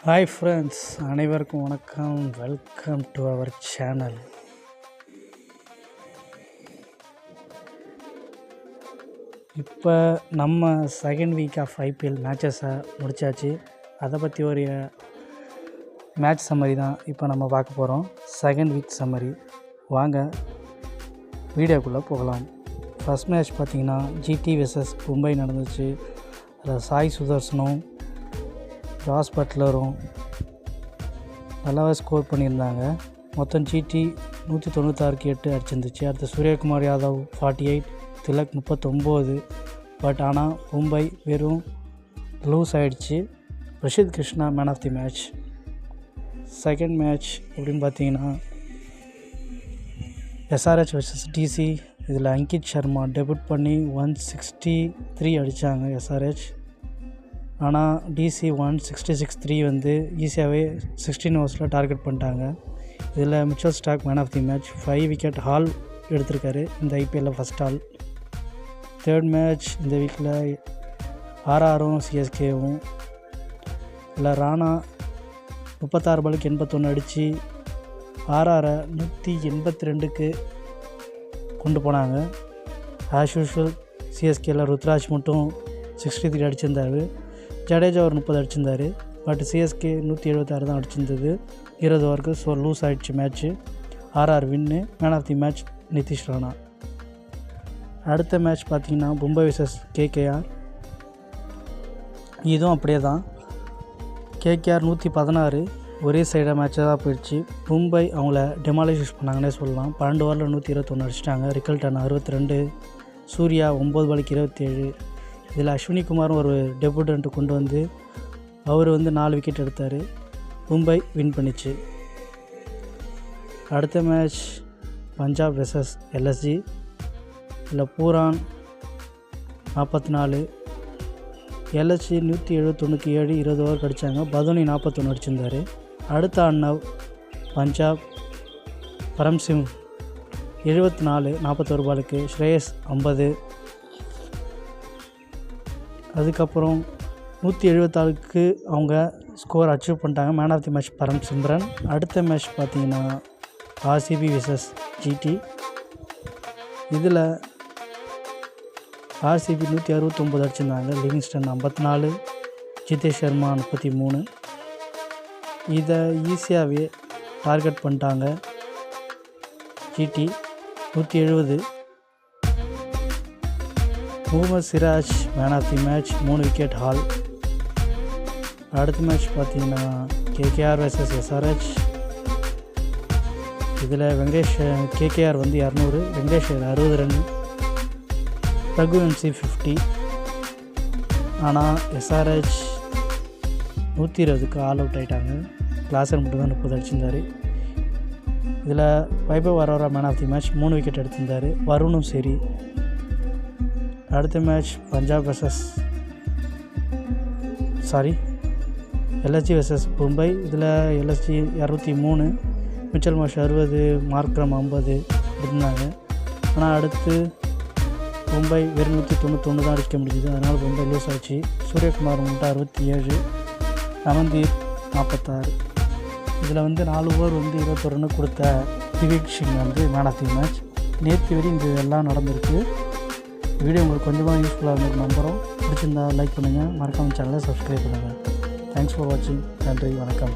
Hi friends, அனைவருக்கும் வணக்கம். Welcome to our channel. இப்போ நம்ம செகண்ட் வீக் ஆஃப் ஐபிஎல் மேட்சஸை முடித்தாச்சு. அதை பற்றி ஒரு மேட்ச் சம்மரி தான் இப்போ நம்ம பார்க்க போகிறோம். Second week summary. வாங்க வீடியோக்குள்ளே போகலாம். ஃபஸ்ட் மேட்ச் பார்த்திங்கன்னா ஜிடி வெர்சஸ் மும்பை நடந்துச்சு. அதில் சாய் சுதர்சனும் ஜாஸ் பட்லரும் நல்லாவே ஸ்கோர் பண்ணியிருந்தாங்க. மொத்தம் ஜிடி 196க்கு 8 அடிச்சிருந்துச்சு. அடுத்து சூரியகுமார் யாதவ் 48, திலக் 39. பட் ஆனால் மும்பை வெறும் லூஸ் ஆகிடுச்சு. Rashid Krishna man of the match. Second match அப்படின்னு பார்த்தீங்கன்னா எஸ்ஆர்ஹெச் வர்சஸ் டிசி. இதில் அங்கித் சர்மா டெபியூட் பண்ணி 163 அடித்தாங்க எஸ்ஆர்ஹெச். ஆனால் டிசி 166 வந்து ஈஸியாகவே 16 ஓவர்ஸில் டார்கெட் பண்ணிட்டாங்க. இதில் Mitchell Starc man of the match. 5 wicket haul எடுத்திருக்காரு இந்த ஐபிஎல்லில் ஃபஸ்ட் ஆல். தேர்ட் மேட்ச் இந்த வீக்கில் ஆர்ஆரும் சிஎஸ்கேவும். இல்லை ராணா 36 பாலுக்கு 81 அடித்து ஆர்ஆரை 182க்கு கொண்டு போனாங்க. ஆஸ் யூஷுவல் சிஎஸ்கேயில் ருத்ராஜ் மட்டும் 63 அடிச்சிருந்தார். ஜடேஜா ஒரு 30 அடிச்சிருந்தார். பட் சிஎஸ்கே 176 தான் அடிச்சிருந்தது 20 ஓவருக்கு. ஸோ லூஸ் ஆகிடுச்சு match. RR win. Man of the match Nitish Rana. அடுத்த மேட்ச் பார்த்திங்கன்னா மும்பை வர்சஸ் கேகேஆர். இதுவும் அப்படியே தான். கேகேஆர் 116 ஒரே சைடாக மேட்சாக தான் போயிடுச்சு. மும்பை அவங்கள டெமாலிஷ் பண்ணாங்கன்னே சொல்லலாம். 12 ஓவரில் 121 அடிச்சிட்டாங்க. ரிக்கல்டன் 62, சூர்யா 9 பாலுக்கு 27. இதில் அஸ்வினி குமாரும் ஒரு டெபியூட்டன்ட்டு கொண்டு வந்து அவர் 4 விக்கெட் எடுத்தார். மும்பை வின் பண்ணிச்சு. அடுத்த மேட்ச் பஞ்சாப் வெர்சஸ் எல்எஸ்ஜி. இதில் பூரான் 44, எல்எஸ்ஜி 171க்கு 7 20 ஓவர் அடித்தாங்க. பதோனி 41 அடிச்சிருந்தார். அடுத்த அண்ணவ் பஞ்சாப் பரம்சிங் 74 41 பாலுக்கு. ஸ்ரேயஸ் 50. அதுக்கப்புறம் 176க்கு அவங்க ஸ்கோர் அச்சீவ் பண்ணிட்டாங்க. Man of the match Param Simran. அடுத்த மேட்ச் பார்த்திங்கன்னா ஆர்சிபி வெர்சஸ் ஜிடி. இதில் ஆர்சிபி 169 அடிச்சிருந்தாங்க. லிவிங்ஸ்டன் 54, ஜிதேஷ் சர்மா 33. இதை ஈஸியாகவே டார்கெட் பண்ணிட்டாங்க GT 170. Mohammed Siraj man of the match 3 wicket haul. அடுத்த மேட்ச் பார்த்திங்கன்னா கேகேஆர் வர்சஸ் எஸ்ஆர்ஹெச். இதில் வெங்கடேஷ் கேகேஆர் 200, வெங்கடேஷ் 60 ரன், ரகுவன்சி 50. ஆனால் எஸ்ஆர்ஹெச் 120க்கு ஆல் அவுட் ஆகிட்டாங்க. கிளாசர் மட்டும் தான் 30 அடிச்சிருந்தார். இதில் Vaibhav Arora man of the match 3 wicket எடுத்திருந்தார். வருணும் சரி. அடுத்த match Punjab LSG versus Mumbai. இதில் எல்எஸ்ஜி 203, மிச்சல் மார்ஷ் 60, மார்க்ரம் 50 இருந்தாங்க. ஆனால் அடுத்து மும்பை வெறும் 191 தான் அடிக்க முடிஞ்சுது. அதனால் மும்பை லூஸ் ஆச்சு. சூரியகுமார் மட்டும் 67, அமன்தீப் 46. இதில் 4 ஓவர் 21 ரன்னு கொடுத்த Divik Singh man of the match. நேற்று வரை இந்த எல்லாம் நடந்திருக்கு. வீடியோ உங்களுக்கு கொஞ்சமாக யூஸ்ஃபுல்லாக இருந்திருக்கு நம்புகிறோம். பிடிச்சிருந்தா லைக் பண்ணுங்கள். மறக்காம சேனலை சப்ஸ்கிரைப் பண்ணுங்கள். தேங்க்ஸ் ஃபார் வாட்சிங். நன்றி, வணக்கம்.